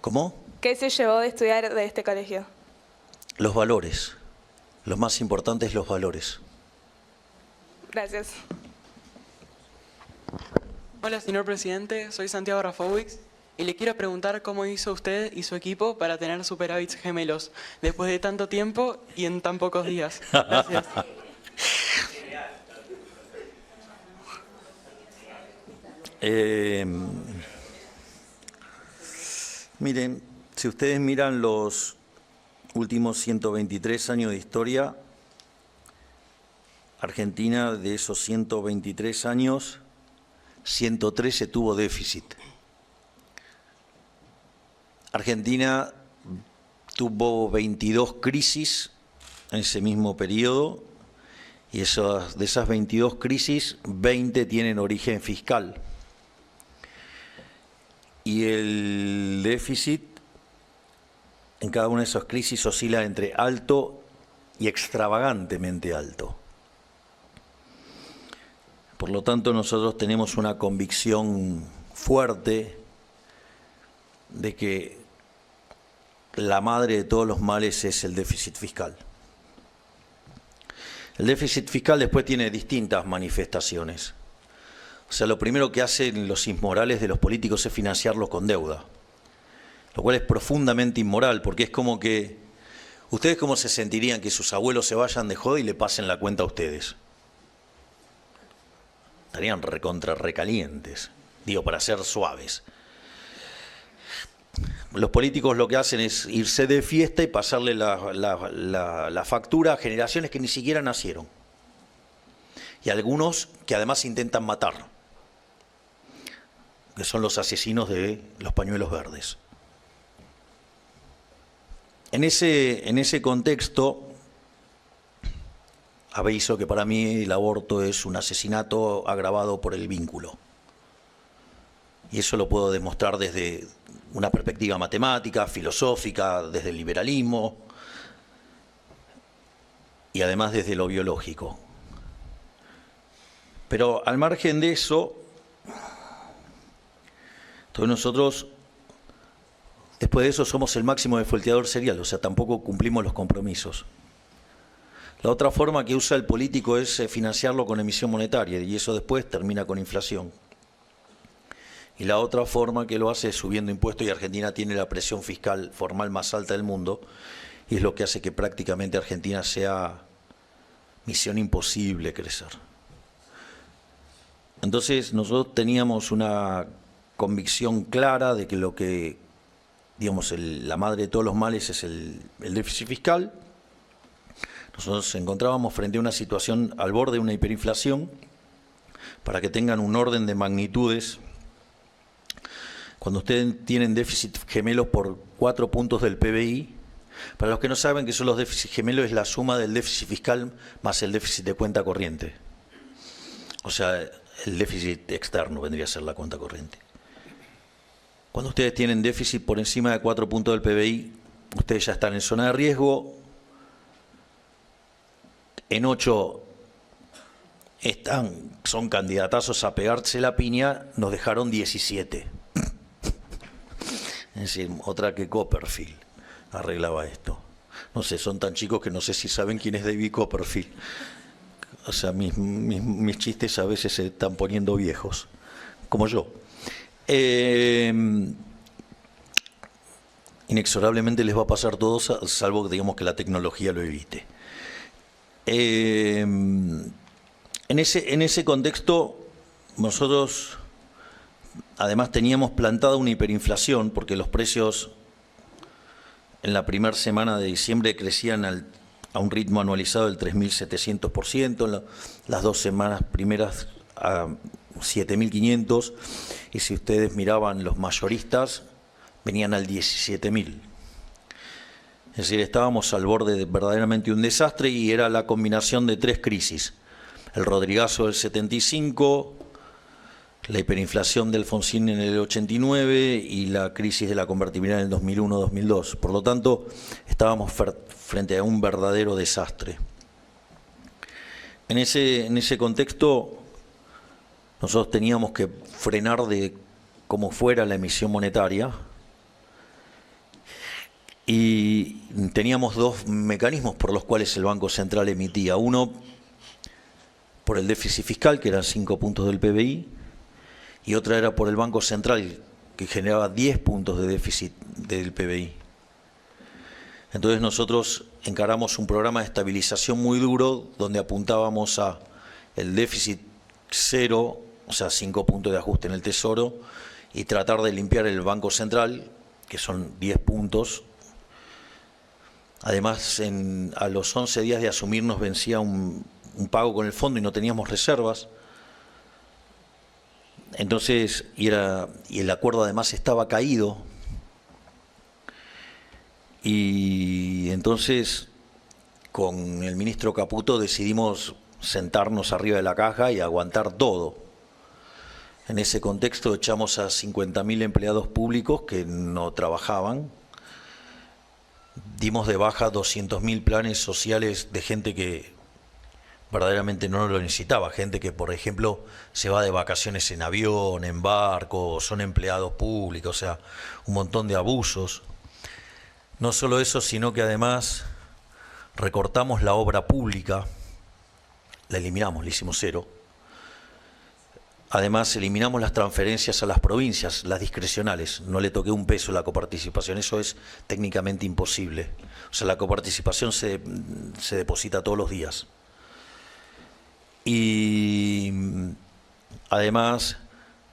¿Cómo? ¿Qué se llevó de estudiar de este colegio? Los valores. Lo más importante es los valores. Gracias. Hola, señor presidente. Soy Santiago Rafowicz y le quiero preguntar cómo hizo usted y su equipo para tener superávits gemelos después de tanto tiempo y en tan pocos días. Gracias. Miren, si ustedes miran los últimos 123 años de historia, Argentina, de esos 123 años, 113 tuvo déficit. Argentina tuvo 22 crisis en ese mismo periodo y de esas 22 crisis, 20 tienen origen fiscal. Y el déficit en cada una de esas crisis oscila entre alto y extravagantemente alto. Por lo tanto, nosotros tenemos una convicción fuerte de que la madre de todos los males es el déficit fiscal. El déficit fiscal después tiene distintas manifestaciones. O sea, lo primero que hacen los inmorales de los políticos es financiarlos con deuda, lo cual es profundamente inmoral, porque es como que, ¿ustedes cómo se sentirían que sus abuelos se vayan de joda y le pasen la cuenta a ustedes? Estarían recalientes, digo, para ser suaves. Los políticos lo que hacen es irse de fiesta y pasarle la factura a generaciones que ni siquiera nacieron. Y algunos que además intentan matar, que son los asesinos de los pañuelos verdes. En ese contexto, aviso que para mí el aborto es un asesinato agravado por el vínculo. Y eso lo puedo demostrar desde una perspectiva matemática, filosófica, desde el liberalismo y además desde lo biológico. Pero al margen de eso, entonces nosotros, después de eso, somos el máximo desfolteador serial, o sea, tampoco cumplimos los compromisos. La otra forma que usa el político es financiarlo con emisión monetaria, y eso después termina con inflación. Y la otra forma que lo hace es subiendo impuestos, y Argentina tiene la presión fiscal formal más alta del mundo, y es lo que hace que prácticamente Argentina sea misión imposible crecer. Entonces nosotros teníamos una convicción clara de que lo que, digamos, la madre de todos los males es el déficit fiscal. Nosotros nos encontrábamos frente a una situación al borde de una hiperinflación. Para que tengan un orden de magnitudes, cuando ustedes tienen déficit gemelos por 4 puntos del PBI, para los que no saben qué son los déficits gemelos, es la suma del déficit fiscal más el déficit de cuenta corriente. O sea, el déficit externo vendría a ser la cuenta corriente. Cuando ustedes tienen déficit por encima de 4 puntos del PBI, ustedes ya están en zona de riesgo. En 8 son candidatazos a pegarse la piña, nos dejaron 17. Es decir, otra que Copperfield arreglaba esto. No sé, son tan chicos que no sé si saben quién es David Copperfield. O sea, mis chistes a veces se están poniendo viejos, como yo. Inexorablemente les va a pasar todo, salvo digamos que la tecnología lo evite. En ese contexto, nosotros además teníamos plantada una hiperinflación, porque los precios en la primera semana de diciembre crecían a un ritmo anualizado del 3.700%, en las 2 semanas primeras a 7.500%, y si ustedes miraban los mayoristas, venían al 17.000%. Es decir, estábamos al borde de verdaderamente un desastre y era la combinación de 3 crisis. El Rodrigazo del 75, la hiperinflación de Alfonsín en el 89 y la crisis de la convertibilidad en el 2001-2002. Por lo tanto, estábamos frente a un verdadero desastre. En ese contexto, nosotros teníamos que frenar de como fuera la emisión monetaria y teníamos 2 mecanismos por los cuales el Banco Central emitía. Uno, por el déficit fiscal, que eran 5 puntos del PBI, y otra era por el Banco Central, que generaba 10 puntos de déficit del PBI. Entonces nosotros encaramos un programa de estabilización muy duro, donde apuntábamos a el déficit cero, o sea, 5 puntos de ajuste en el Tesoro, y tratar de limpiar el Banco Central, que son 10 puntos. Además, a los 11 días de asumir nos vencía un pago con el fondo y no teníamos reservas. Entonces, y el acuerdo además estaba caído. Y entonces, con el ministro Caputo decidimos sentarnos arriba de la caja y aguantar todo. En ese contexto echamos a 50.000 empleados públicos que no trabajaban. Dimos de baja 200.000 planes sociales de gente que verdaderamente no lo necesitaba. Gente que, por ejemplo, se va de vacaciones en avión, en barco, son empleados públicos, o sea, un montón de abusos. No solo eso, sino que además recortamos la obra pública, la eliminamos, la hicimos cero. Además, eliminamos las transferencias a las provincias, las discrecionales. No le toqué un peso a la coparticipación, eso es técnicamente imposible. O sea, la coparticipación se deposita todos los días. Y además,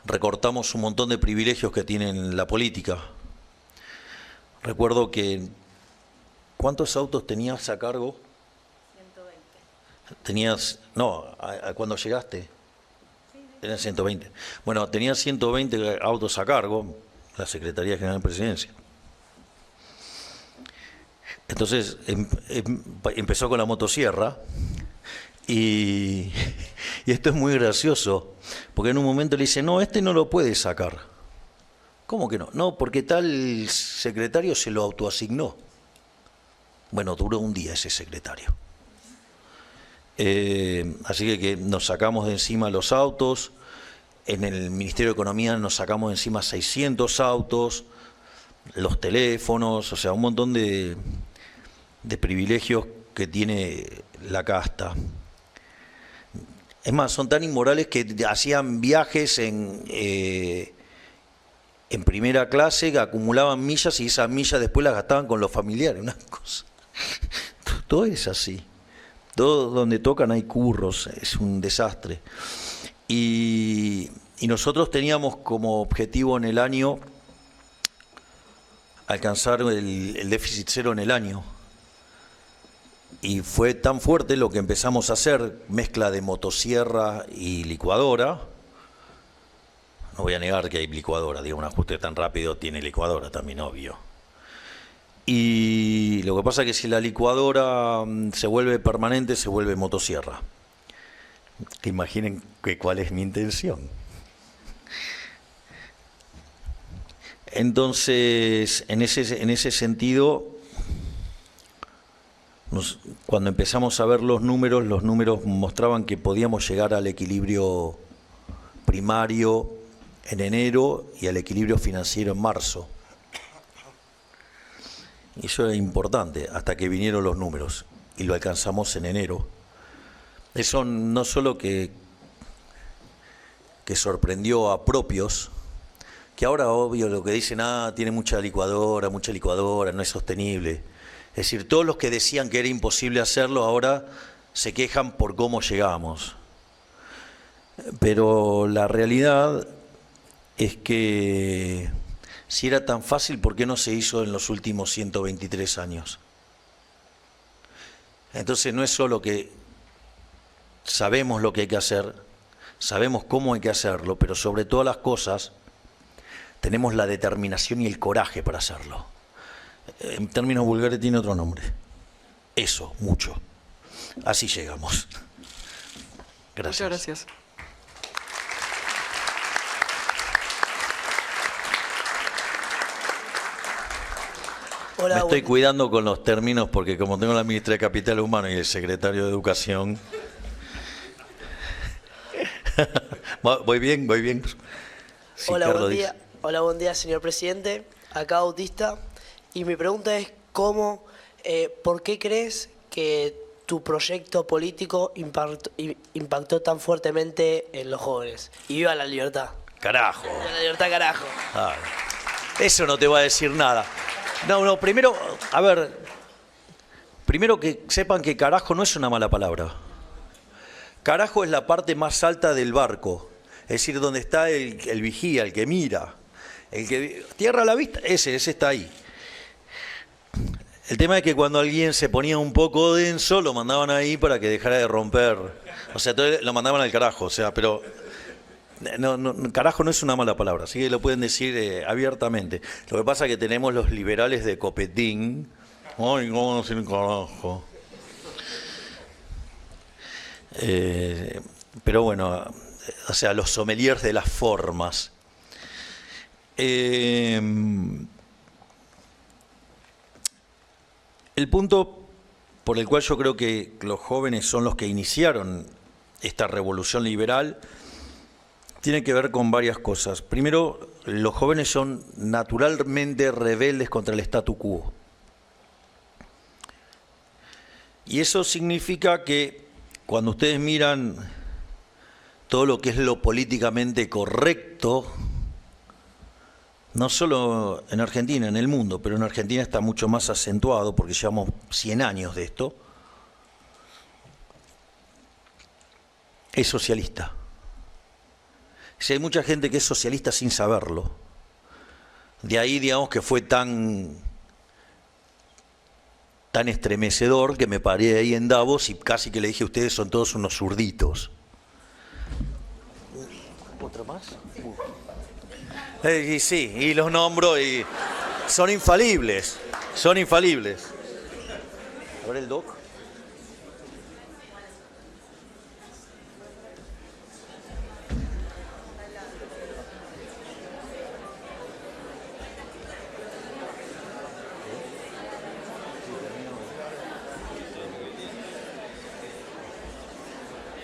recortamos un montón de privilegios que tienen la política. Recuerdo que, ¿cuántos autos tenías a cargo? 120. Tenías, no, cuando llegaste. Eran 120. Bueno, tenía 120 autos a cargo, la Secretaría General de Presidencia. Entonces empezó con la motosierra y esto es muy gracioso, porque en un momento le dice, no, este no lo puede sacar. ¿Cómo que no? No, porque tal secretario se lo autoasignó. Bueno, duró un día ese secretario. Así que nos sacamos de encima los autos. En el Ministerio de Economía nos sacamos de encima 600 autos, los teléfonos, o sea, un montón de privilegios que tiene la casta. Es más, son tan inmorales que hacían viajes en primera clase, que acumulaban millas y esas millas después las gastaban con los familiares, una cosa. Todo es así. Todo donde tocan hay curros, es un desastre. Y nosotros teníamos como objetivo en el año alcanzar el déficit cero en el año. Y fue tan fuerte lo que empezamos a hacer, mezcla de motosierra y licuadora. No voy a negar que hay licuadora, digo, un ajuste tan rápido tiene licuadora también, obvio. Y lo que pasa es que si la licuadora se vuelve permanente, se vuelve motosierra. Que imaginen cuál es mi intención. Entonces, en ese sentido, cuando empezamos a ver los números mostraban que podíamos llegar al equilibrio primario en enero y al equilibrio financiero en marzo. Y eso era importante, hasta que vinieron los números, y lo alcanzamos en enero. Eso no solo que sorprendió a propios, que ahora obvio lo que dicen, tiene mucha licuadora, no es sostenible. Es decir, todos los que decían que era imposible hacerlo, ahora se quejan por cómo llegamos. Pero la realidad es que si era tan fácil, ¿por qué no se hizo en los últimos 123 años? Entonces no es solo que sabemos lo que hay que hacer, sabemos cómo hay que hacerlo, pero sobre todas las cosas tenemos la determinación y el coraje para hacerlo. En términos vulgares tiene otro nombre. Eso, mucho. Así llegamos. Gracias. Muchas gracias. Hola, Me estoy cuidando con los términos porque como tengo la ministra de Capital Humano y el secretario de Educación... ¿Voy bien? ¿Voy bien? Sí, hola, Carlos buen dice. día. Hola, buen día, señor presidente. Acá Bautista. Y mi pregunta es ¿por qué crees que tu proyecto político impactó tan fuertemente en los jóvenes? Y viva la libertad. Carajo. Viva la libertad, carajo. Ah, eso no te va a decir nada. No, primero, a ver, primero que sepan que carajo no es una mala palabra. Carajo es la parte más alta del barco, es decir, donde está el vigía, el que mira, el que tierra a la vista, ese está ahí. El tema es que cuando alguien se ponía un poco denso, lo mandaban ahí para que dejara de romper. O sea, entonces lo mandaban al carajo, o sea, pero... No, carajo no es una mala palabra, así que lo pueden decir abiertamente. Lo que pasa es que tenemos los liberales de Copetín. Ay, ¿cómo no decir carajo? Pero bueno, o sea, los sommeliers de las formas. El punto por el cual yo creo que los jóvenes son los que iniciaron esta revolución liberal tiene que ver con varias cosas. Primero, los jóvenes son naturalmente rebeldes contra el statu quo. Y eso significa que cuando ustedes miran todo lo que es lo políticamente correcto, no solo en Argentina, en el mundo, pero en Argentina está mucho más acentuado porque llevamos 100 años de esto, es socialista. Si hay mucha gente que es socialista sin saberlo. De ahí, digamos, que fue tan estremecedor que me paré ahí en Davos y casi que le dije a ustedes son todos unos zurditos. ¿Otro más? Y sí, y los nombro y son infalibles, son infalibles. A ver el doc.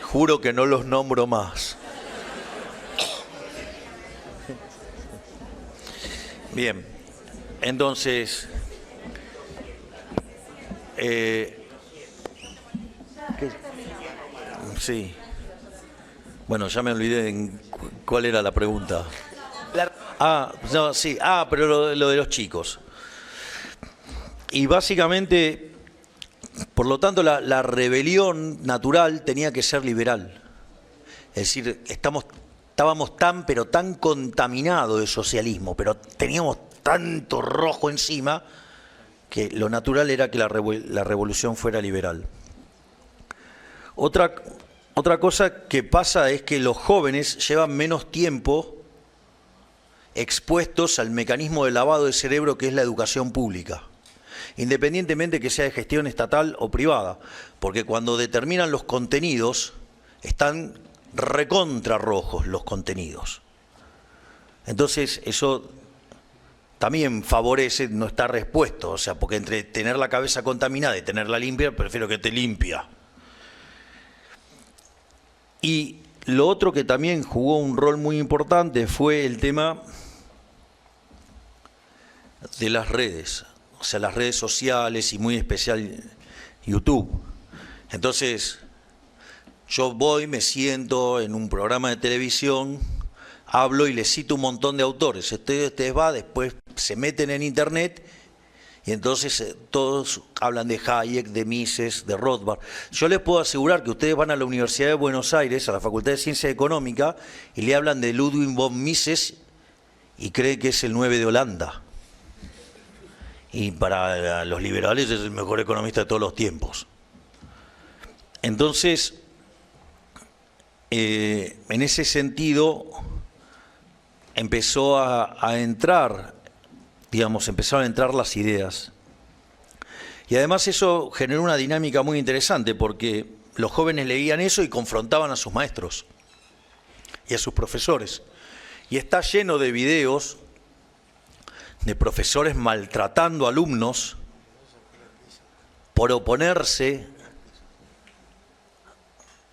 Juro que no los nombro más. Bien, entonces, sí. Bueno, ya me olvidé en cuál era la pregunta. No, sí, pero lo de los chicos. Y básicamente, por lo tanto, la rebelión natural tenía que ser liberal. Es decir, estábamos pero tan contaminados de socialismo, pero teníamos tanto rojo encima, que lo natural era que la revolución fuera liberal. Otra cosa que pasa es que los jóvenes llevan menos tiempo expuestos al mecanismo de lavado de cerebro que es la educación pública, independientemente que sea de gestión estatal o privada, porque cuando determinan los contenidos, están recontra rojos los contenidos. Entonces, eso también favorece no estar expuesto, o sea, porque entre tener la cabeza contaminada y tenerla limpia, prefiero que esté limpia. Y lo otro que también jugó un rol muy importante fue el tema de las redes, o sea, las redes sociales y muy especial YouTube. Entonces, yo me siento en un programa de televisión, hablo y les cito un montón de autores. Ustedes después se meten en internet y entonces todos hablan de Hayek, de Mises, de Rothbard. Yo les puedo asegurar que ustedes van a la Universidad de Buenos Aires, a la Facultad de Ciencia Económica, y le hablan de Ludwig von Mises y creen que es el 9 de Holanda. Y para los liberales es el mejor economista de todos los tiempos. Entonces, en ese sentido, empezaron a entrar las ideas Y además eso generó una dinámica muy interesante porque los jóvenes leían eso y confrontaban a sus maestros y a sus profesores. Y está lleno de videos de profesores maltratando a alumnos por oponerse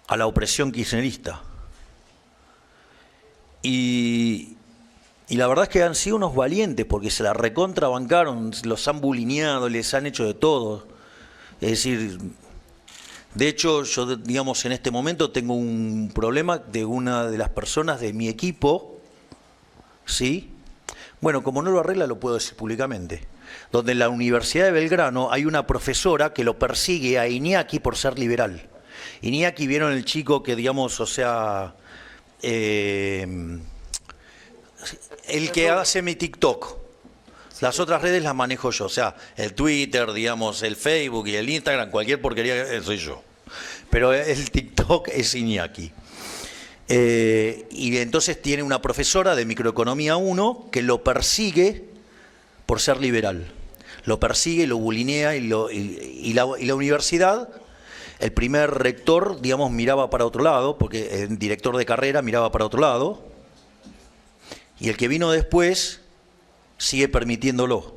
a la opresión kirchnerista. Y la verdad es que han sido unos valientes porque se la recontrabancaron, los han bulineado, les han hecho de todo. Es decir, de hecho, yo, digamos, en este momento tengo un problema de una de las personas de mi equipo, ¿sí? Bueno, como no lo arregla, lo puedo decir públicamente. Donde en la Universidad de Belgrano hay una profesora que lo persigue a Iñaki por ser liberal. Iñaki, vieron el chico que, digamos, o sea, el que hace mi TikTok. Las otras redes las manejo yo, o sea, el Twitter, digamos, el Facebook y el Instagram, cualquier porquería soy yo. Pero el TikTok es Iñaki. Y entonces tiene una profesora de Microeconomía 1 que lo persigue por ser liberal. Lo persigue, lo bulinea y la universidad, el primer rector, digamos, miraba para otro lado, porque el director de carrera miraba para otro lado, y el que vino después sigue permitiéndolo.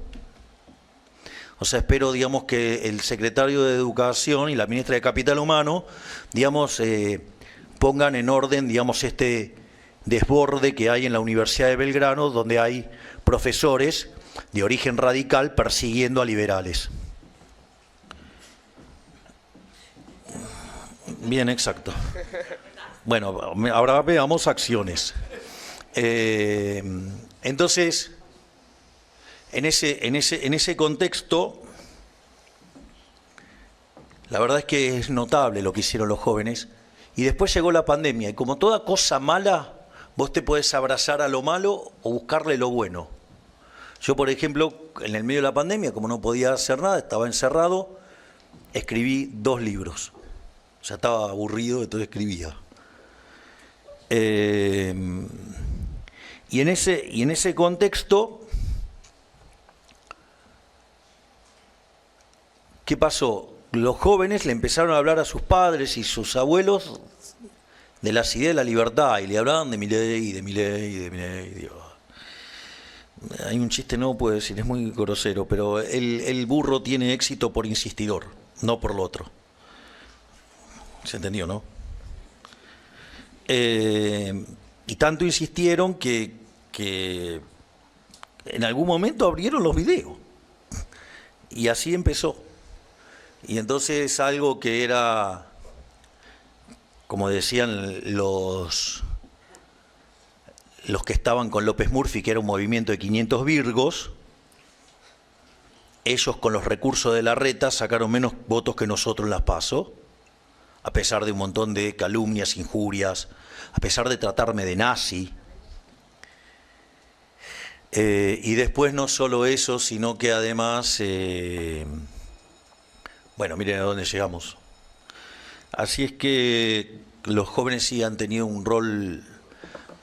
O sea, espero, digamos, que el secretario de Educación y la ministra de Capital Humano, digamos, pongan en orden, digamos, este desborde que hay en la Universidad de Belgrano, donde hay profesores de origen radical persiguiendo a liberales. Bien, exacto. Bueno, ahora veamos acciones. Entonces, en ese contexto, la verdad es que es notable lo que hicieron los jóvenes. Y después llegó la pandemia, y como toda cosa mala, vos te podés abrazar a lo malo o buscarle lo bueno. Yo, por ejemplo, en el medio de la pandemia, como no podía hacer nada, estaba encerrado, escribí 2 libros. O sea, estaba aburrido, entonces escribía. Y en ese contexto, ¿qué pasó? Los jóvenes le empezaron a hablar a sus padres y sus abuelos de las ideas de la libertad, y le hablaban de Milei, de Milei, de Milei. Dios. Hay un chiste, no puedo decir, es muy grosero, pero el burro tiene éxito por insistidor, no por lo otro. ¿Se entendió, no? Y tanto insistieron que en algún momento abrieron los videos. Y así empezó. Y entonces algo que era, como decían los que estaban con López Murphy, que era un movimiento de 500 virgos, ellos con los recursos de la reta sacaron menos votos que nosotros en las PASO, a pesar de un montón de calumnias, injurias, a pesar de tratarme de nazi. Y después no solo eso, sino que además, bueno, miren a dónde llegamos. Así es que los jóvenes sí han tenido un rol,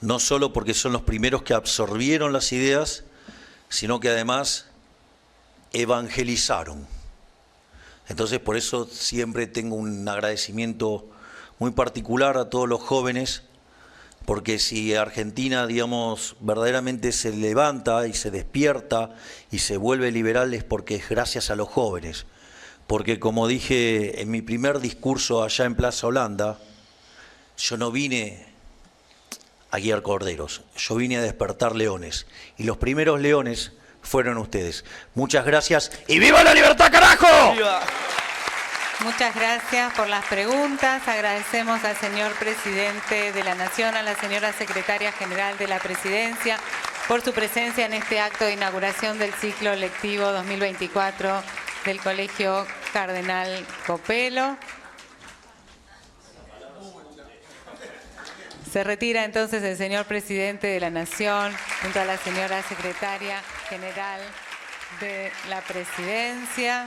no solo porque son los primeros que absorbieron las ideas, sino que además evangelizaron. Entonces, por eso siempre tengo un agradecimiento muy particular a todos los jóvenes, porque si Argentina, digamos, verdaderamente se levanta y se despierta y se vuelve liberal es porque es gracias a los jóvenes. Porque como dije en mi primer discurso allá en Plaza Holanda, yo no vine a guiar corderos, yo vine a despertar leones. Y los primeros leones fueron ustedes. Muchas gracias y ¡viva la libertad, carajo! ¡Viva! Muchas gracias por las preguntas. Agradecemos al señor presidente de la Nación, a la señora secretaria general de la Presidencia, por su presencia en este acto de inauguración del ciclo lectivo 2024 del Colegio Cardenal Copelo. Se retira entonces el señor presidente de la Nación junto a la señora secretaria general de la Presidencia.